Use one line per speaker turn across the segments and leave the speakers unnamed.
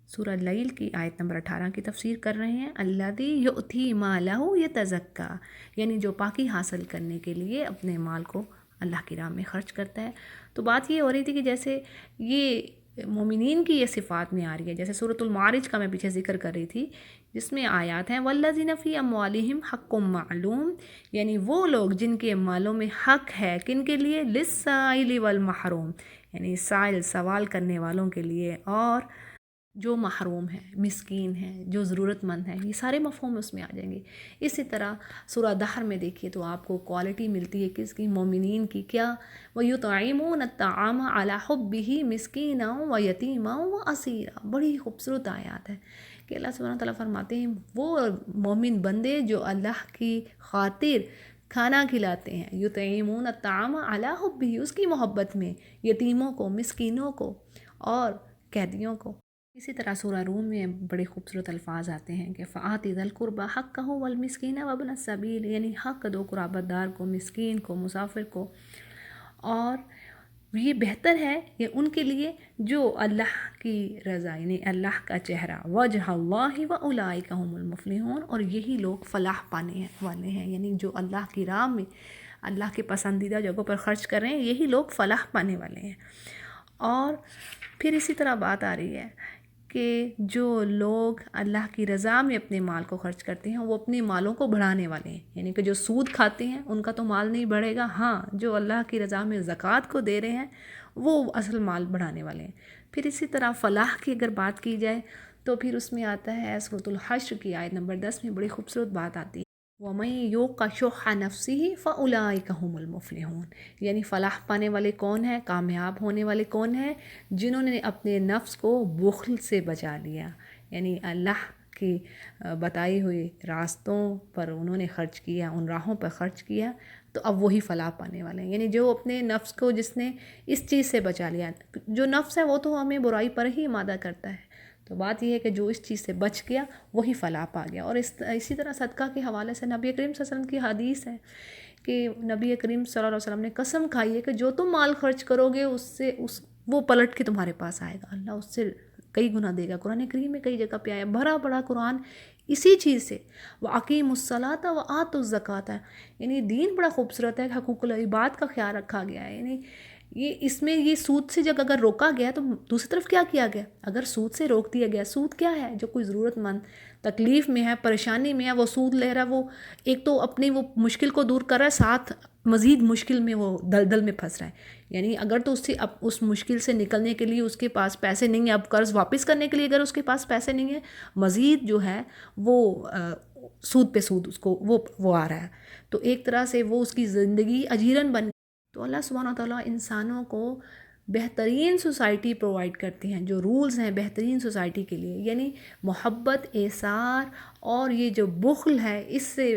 سورہ لیل کی آیت نمبر 18 کی تفسیر کر رہے ہیں، الذی یؤتی مالہ یتزکا، یعنی جو پاکی حاصل کرنے کے لیے اپنے مال کو اللہ کی راہ میں خرچ کرتا ہے۔ تو بات یہ ہو رہی تھی کہ جیسے یہ مومنین کی یہ صفات میں آ رہی ہے، جیسے سورۃ المعارج کا میں پیچھے ذکر کر رہی تھی جس میں آیات ہیں والذین فی اموالہم حق معلوم، یعنی وہ لوگ جن کے مالوں میں حق ہے، کن کے لیے؟ للسائل والمحروم، یعنی سائل سوال کرنے والوں کے لیے، اور جو محروم ہیں، مسکین ہیں، جو ضرورت مند ہیں، یہ سارے مفہوم اس میں آ جائیں گے۔ اسی طرح سورہ دہر میں دیکھیے تو آپ کو کوالٹی ملتی ہے کس کی؟ مومنین کی، کیا؟ وَيُطْعِمُونَ الطَّعَامَ عَلَىٰ حُبِّهِ مِسْكِينًا وَيَتِيمًا وَأَسِيرًا، بڑی خوبصورت آیات ہے کہ اللہ سبحانہ تعالیٰ فرماتے ہیں وہ مومن بندے جو اللہ کی خاطر کھانا کھلاتے ہیں، یطعمون الطعام علی حبہ، اس کی محبت میں، یتیموں کو، مسکینوں کو اور قیدیوں کو۔ اسی طرح سورہ روم میں بڑے خوبصورت الفاظ آتے ہیں کہ فَآتِ ذَا الْقُرْبَىٰ حَقَّهُ وَالْمِسْكِينَ وَابْنَ السَّبِيلِ، یعنی حق دو قرابت دار کو، مسکین کو، مسافر کو، اور یہ بہتر ہے یہ ان کے لیے جو اللہ کی رضا، یعنی اللہ کا چہرہ، وجہ اللہ وَأُولَٰئِکَ هُمُ الْمُفْلِحُونَ، اور یہی لوگ فلاح پانے والے ہیں، یعنی جو اللہ کی راہ میں اللہ کے پسندیدہ جگہوں پر خرچ کر رہے ہیں، یہی لوگ فلاح پانے والے ہیں۔ اور پھر اسی طرح بات آ رہی ہے کہ جو لوگ اللہ کی رضا میں اپنے مال کو خرچ کرتے ہیں وہ اپنے مالوں کو بڑھانے والے ہیں، یعنی کہ جو سود کھاتے ہیں ان کا تو مال نہیں بڑھے گا، ہاں جو اللہ کی رضا میں زکوٰۃ کو دے رہے ہیں وہ اصل مال بڑھانے والے ہیں۔ پھر اسی طرح فلاح کی اگر بات کی جائے تو پھر اس میں آتا ہے سورۃ الحشر کی آیت نمبر 10 میں بڑی خوبصورت بات آتی ہے وَمَن يُوقَ شُحَّ نَفْسِهِ فَأُولَٰئِکَ هُمُ الْمُفْلِحُونَ، یعنی فلاح پانے والے کون ہیں، کامیاب ہونے والے کون ہیں؟ جنہوں نے اپنے نفس کو بخل سے بچا لیا، یعنی اللہ کی بتائی ہوئی راستوں پر انہوں نے خرچ کیا، ان راہوں پر خرچ کیا، تو اب وہی فلاح پانے والے ہیں۔ یعنی جو اپنے نفس کو جس نے اس چیز سے بچا لیا، جو نفس ہے وہ تو ہمیں برائی پر ہی مادہ کرتا ہے، تو بات یہ ہے کہ جو اس چیز سے بچ گیا وہی فلاح پا گیا۔ اور اسی طرح صدقہ کے حوالے سے نبی کریم صلی اللہ علیہ وسلم کی حدیث ہے کہ نبی کریم صلی اللہ علیہ وسلم نے قسم کھائی ہے کہ جو تم مال خرچ کرو گے وہ پلٹ کے تمہارے پاس آئے گا، اللہ اس سے کئی گنا دے گا۔ قرآن کریم میں کئی جگہ پہ آیا، بھرا پڑا قرآن اسی چیز سے، وَأَقِیمُوا الصَّلَاةَ وَآتُوا الزَّکَاةَ، یعنی دین بڑا خوبصورت ہے، حقوق العباد کا خیال رکھا گیا ہے، یعنی اس میں یہ سود سے جب اگر روکا گیا تو دوسری طرف کیا کیا گیا؟ اگر سود سے روک دیا گیا، سود کیا ہے؟ جو کوئی ضرورت مند تکلیف میں ہے، پریشانی میں ہے، وہ سود لے رہا ہے، وہ ایک تو اپنی وہ مشکل کو دور کر رہا ہے، ساتھ مزید مشکل میں وہ دلدل میں پھنس رہا ہے۔ یعنی اگر تو اس مشکل سے نکلنے کے لیے اس کے پاس پیسے نہیں ہیں، اب قرض واپس کرنے کے لیے اگر اس کے پاس پیسے نہیں ہیں، مزید جو ہے وہ سود پہ سود اس کو وہ آ رہا ہے، تو ایک طرح سے وہ اس کی زندگی اجیرن بن۔ تو اللہ سبحانہ وتعالیٰ انسانوں کو بہترین سوسائٹی پرووائڈ کرتے ہیں، جو رولز ہیں بہترین سوسائٹی کے لیے، یعنی محبت، ایثار اور یہ جو بخل ہے اس سے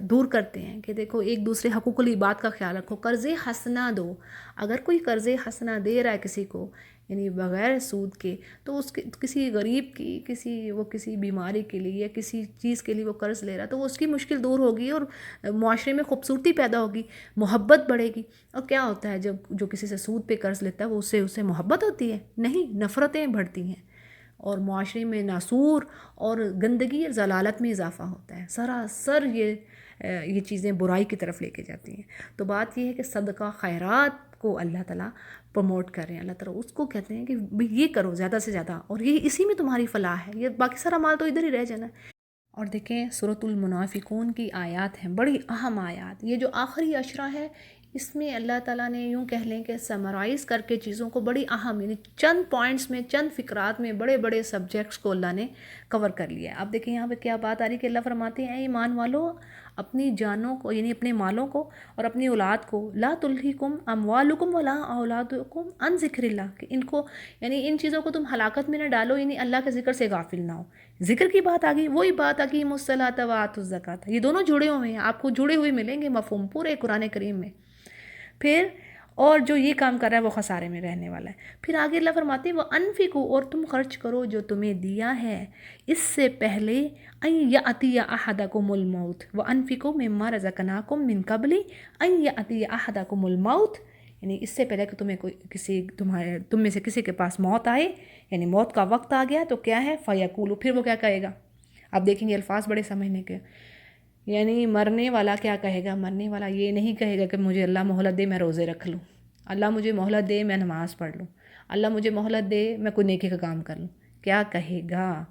دور کرتے ہیں کہ دیکھو ایک دوسرے حقوق العباد کا خیال رکھو، قرض حسنہ دو۔ اگر کوئی قرض حسنہ دے رہا ہے کسی کو، یعنی بغیر سود کے، تو اس کے کسی غریب کی کسی بیماری کے لیے یا کسی چیز کے لیے وہ قرض لے رہا ہے تو وہ اس کی مشکل دور ہوگی اور معاشرے میں خوبصورتی پیدا ہوگی، محبت بڑھے گی۔ اور کیا ہوتا ہے جب جو کسی سے سود پہ قرض لیتا ہے وہ اسے محبت ہوتی ہے؟ نہیں، نفرتیں بڑھتی ہیں اور معاشرے میں ناسور اور گندگی اور ضلالت میں اضافہ ہوتا ہے، سراسر یہ چیزیں برائی کی طرف لے کے جاتی ہیں۔ تو بات یہ ہے کہ صدقہ خیرات کو اللہ تعالیٰ پروموٹ کر رہے ہیں، اللہ تعالیٰ اس کو کہتے ہیں کہ یہ کرو زیادہ سے زیادہ، اور اسی میں تمہاری فلاح ہے، یہ باقی سارا مال تو ادھر ہی رہ جانا ہے۔ اور دیکھیں سورۃ المنافقون کی آیات ہیں، بڑی اہم آیات، یہ جو آخری عشرہ ہے اس میں اللہ تعالیٰ نے یوں کہہ لیں کہ سمرائز کر کے چیزوں کو بڑی اہم، یعنی چند پوائنٹس میں، چند فقرات میں بڑے بڑے سبجیکٹس کو اللہ نے کور کر لیا ہے۔ اب دیکھیں یہاں پہ کیا بات آ رہی ہے کہ اللہ فرماتے ہیں اے ایمان والو، اپنی جانوں کو یعنی اپنے مالوں کو اور اپنی اولاد کو، لا تلہکم اموالکم ولا اولادکم عن ذکر اللہ، کہ ان کو یعنی ان چیزوں کو تم ہلاکت میں نہ ڈالو، یعنی اللہ کے ذکر سے غافل نہ ہو۔ ذکر کی بات آ گئی، وہی بات اقیموا الصلاۃ وآتوا الزکاۃ، یہ دونوں جڑے ہوئے ہیں، آپ کو جڑے ہوئے ملیں گے مفہوم پورے قرآن کریم میں۔ پھر اور جو یہ کام کر رہا ہے وہ خسارے میں رہنے والا ہے۔ پھر آگے اللہ فرماتے ہیں وَأَنفِقُوا، اور تم خرچ کرو جو تمہیں دیا ہے اس سے پہلے أَن يَأْتِيَ أَحَدَكُمُ الْمَوْتُ وَأَنفِقُوا مِمَّا رَزَقْنَاكُم مِّن قَبْلِ أَن يَأْتِيَ أَحَدَكُمُ الْمَوْتُ، یعنی اس سے پہلے کہ تم میں سے کسی کے پاس موت آئے، یعنی موت کا وقت آ گیا تو کیا ہے فیقول، پھر وہ کیا کہے گا. اب دیکھیں گے الفاظ بڑے سمجھنے کے. یعنی مرنے والا کیا کہے گا؟ مرنے والا یہ نہیں کہے گا کہ مجھے اللہ مہلت دے میں روزے رکھ لوں، اللہ مجھے مہلت دے میں نماز پڑھ لوں، اللہ مجھے مہلت دے میں کوئی نیکی کا کام کر لوں. کیا کہے گا؟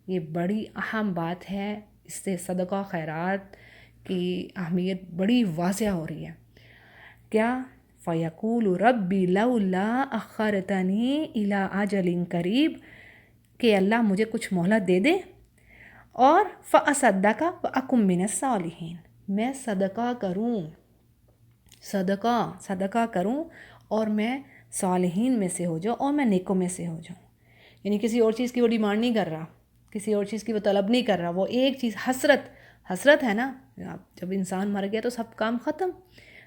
یہ بڑی اہم بات ہے. اس سے صدقہ خیرات کی اہمیت بڑی واضح ہو رہی ہے. کیا؟ فیقول ربی لولا اخرتنی الی اجل قریب، کہ اللہ مجھے کچھ مہلت دے دے اور فاصدق واکن من الصالحین، میں صدقہ کروں اور میں صالحین میں سے ہو جاؤں اور میں نیکوں میں سے ہو جاؤں. یعنی کسی اور چیز کی وہ ڈیمانڈ نہیں کر رہا، کسی اور چیز کی وہ طلب نہیں کر رہا. وہ ایک چیز حسرت ہے نا، جب انسان مر گیا تو سب کام ختم.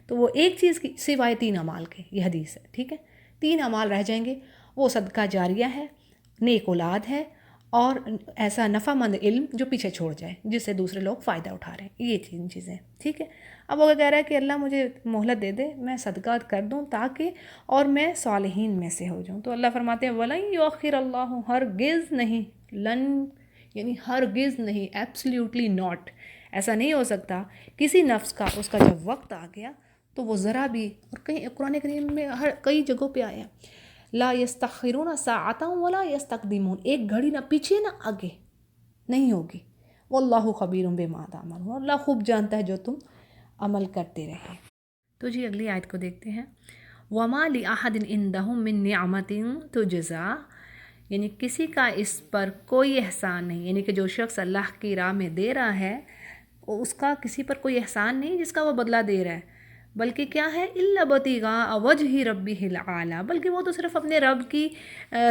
تو وہ ایک چیز کی سوائے 3 اعمال کے، یہ حدیث ہے، ٹھیک ہے. 3 اعمال رہ جائیں گے، وہ صدقہ جاریہ ہے، نیک اولاد ہے، اور ایسا نفع مند علم جو پیچھے چھوڑ جائے جس سے دوسرے لوگ فائدہ اٹھا رہے ہیں. یہ 3 چیزیں، ٹھیک ہے. اب وہ کہہ رہا ہے کہ اللہ مجھے مہلت دے دے، میں صدقات کر دوں تاکہ اور میں صالحین میں سے ہو جاؤں. تو اللہ فرماتے ہیں وَلَن يُؤَخِّرَ اللَّهُ، ہرگز نہیں، لن یعنی ہرگز نہیں، ایبسلیوٹلی ناٹ، ایسا نہیں ہو سکتا کسی نفس کا اس کا جب وقت آ گیا تو وہ ذرا بھی، اور کہیں قرآن کریم میں کئی جگہوں پہ آیا لا یستخرون ساعتا ولا یستقدمون، ایک گھڑی نہ پیچھے نہ آگے نہیں ہوگی. واللہ خبیر بما تعملون، اللہ خوب جانتا ہے جو تم عمل کرتے رہے. تو جی اگلی آیت کو دیکھتے ہیں. وما لأحد عندهم من نعمت تجزا، یعنی کسی کا اس پر کوئی احسان نہیں، یعنی کہ جو شخص اللہ کی راہ میں دے رہا ہے اس کا کسی پر کوئی احسان نہیں جس کا وہ بدلہ دے رہا ہے، بلکہ کیا ہے الا ابتغاء وجہ ربہ الاعلی، بلکہ وہ تو صرف اپنے رب کی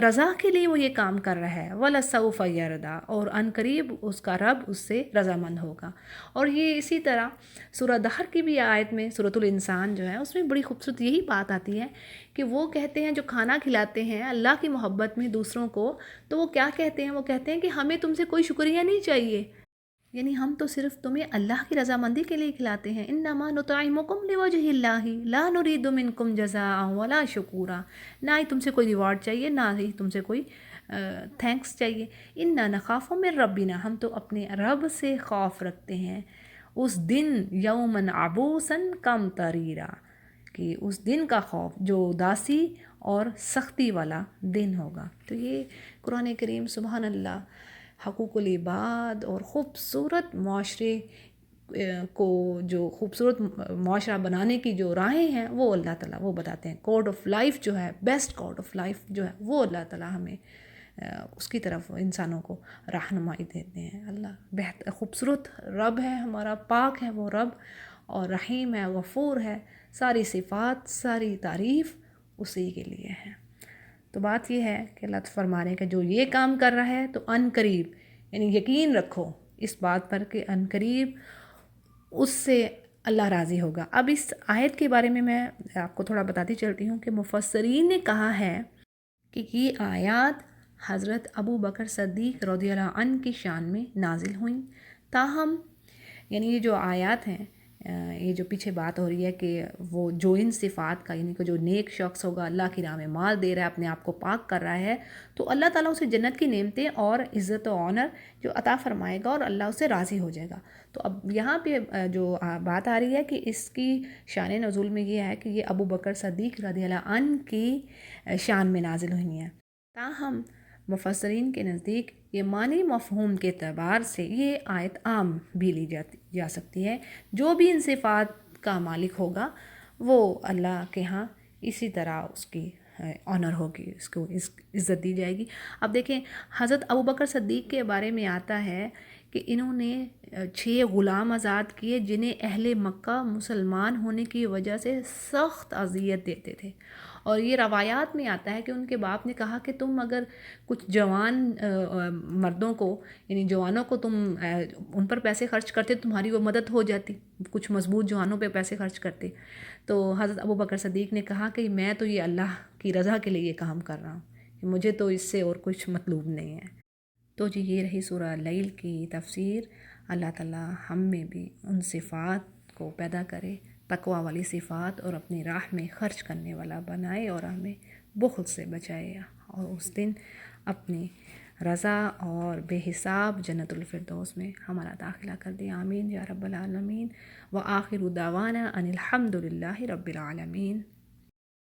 رضا کے لیے وہ یہ کام کر رہا ہے. ولسوف یرضی، اور ان قریب اس کا رب اس سے رضامند ہوگا. اور یہ اسی طرح سورہ دہر کی بھی آیت میں، سورۃ الانسان جو ہے اس میں بڑی خوبصورت یہی بات آتی ہے کہ وہ کہتے ہیں جو کھانا کھلاتے ہیں اللہ کی محبت میں دوسروں کو، تو وہ کیا کہتے ہیں؟ وہ کہتے ہیں کہ ہمیں تم سے کوئی شکریہ نہیں چاہیے، یعنی ہم تو صرف تمہیں اللہ کی رضامندی کے لیے کھلاتے ہیں. انما نطعمکم لوجہ اللہ لا نرید منکم جزاء ولا شکورا، نہ ہی تم سے کوئی ریوارڈ چاہیے، نہ ہی تم سے کوئی تھینکس چاہیے. انا نخاف من ربنا، ہم تو اپنے رب سے خوف رکھتے ہیں اس دن یومن عبوسا قمطریرا، کہ اس دن کا خوف جو اداسی اور سختی والا دن ہوگا. تو یہ قرآن کریم سبحان اللہ حقوق العباد اور خوبصورت معاشرے کو، جو خوبصورت معاشرہ بنانے کی جو راہیں ہیں وہ اللہ تعالیٰ وہ بتاتے ہیں. کوڈ آف لائف جو ہے، بیسٹ کوڈ آف لائف جو ہے وہ اللہ تعالیٰ ہمیں اس کی طرف انسانوں کو رہنمائی دیتے ہیں. اللہ خوبصورت رب ہے ہمارا، پاک ہے وہ رب، اور رحیم ہے، غفور ہے. ساری صفات، ساری تعریف اسی کے لیے ہے. تو بات یہ ہے کہ اللہ فرما رہے ہیں کہ جو یہ کام کر رہا ہے تو ان قریب، یعنی یقین رکھو اس بات پر کہ ان قریب اس سے اللہ راضی ہوگا. اب اس آیت کے بارے میں آپ کو تھوڑا بتاتی چلتی ہوں کہ مفسرین نے کہا ہے کہ یہ آیات حضرت ابو بکر صدیق رضی اللہ عنہ کی شان میں نازل ہوئیں. تاہم یعنی یہ جو آیات ہیں، یہ جو پیچھے بات ہو رہی ہے کہ وہ جو ان صفات کا، یعنی کہ جو نیک شخص ہوگا، اللہ کی راہ میں مال دے رہا ہے، اپنے آپ کو پاک کر رہا ہے، تو اللہ تعالیٰ اسے جنت کی نعمتیں اور عزت و آنر جو عطا فرمائے گا اور اللہ اسے راضی ہو جائے گا. تو اب یہاں پہ جو بات آ رہی ہے کہ اس کی شان نزول میں یہ ہے کہ یہ ابو بکر صدیق رضی اللہ عنہ کی شان میں نازل ہوئی ہیں. تاہم مفسرین کے نزدیک یہ معنی مفہوم کے اعتبار سے یہ آیت عام بھی لی جا سکتی ہے. جو بھی ان صفات کا مالک ہوگا وہ اللہ کے ہاں اسی طرح اس کی آنر ہوگی، اس کو عزت دی جائے گی. اب دیکھیں حضرت ابوبکر صدیق کے بارے میں آتا ہے کہ انہوں نے 6 غلام آزاد کیے جنہیں اہل مکہ مسلمان ہونے کی وجہ سے سخت اذیت دیتے تھے. اور یہ روایات میں آتا ہے کہ ان کے باپ نے کہا کہ تم اگر کچھ جوان مردوں کو، یعنی جوانوں کو تم ان پر پیسے خرچ کرتے تمہاری وہ مدد ہو جاتی، کچھ مضبوط جوانوں پہ پیسے خرچ کرتے. تو حضرت ابوبکر صدیق نے کہا کہ میں تو یہ اللہ کی رضا کے لیے یہ کام کر رہا ہوں، مجھے تو اس سے اور کچھ مطلوب نہیں ہے. تو جی یہ رہی سورہ لیل کی تفسیر. اللہ تعالیٰ ہم میں بھی ان صفات کو پیدا کرے تقوی والی صفات اور اپنی راہ میں خرچ کرنے والا بنائے، اور ہمیں بخل سے بچائے، اور اس دن اپنی رضا اور بے حساب جنت الفردوس میں ہمارا داخلہ کر دے۔ آمین یا رب العالمین۔ وآخر دعوانا ان الحمد للہ رب العالمین۔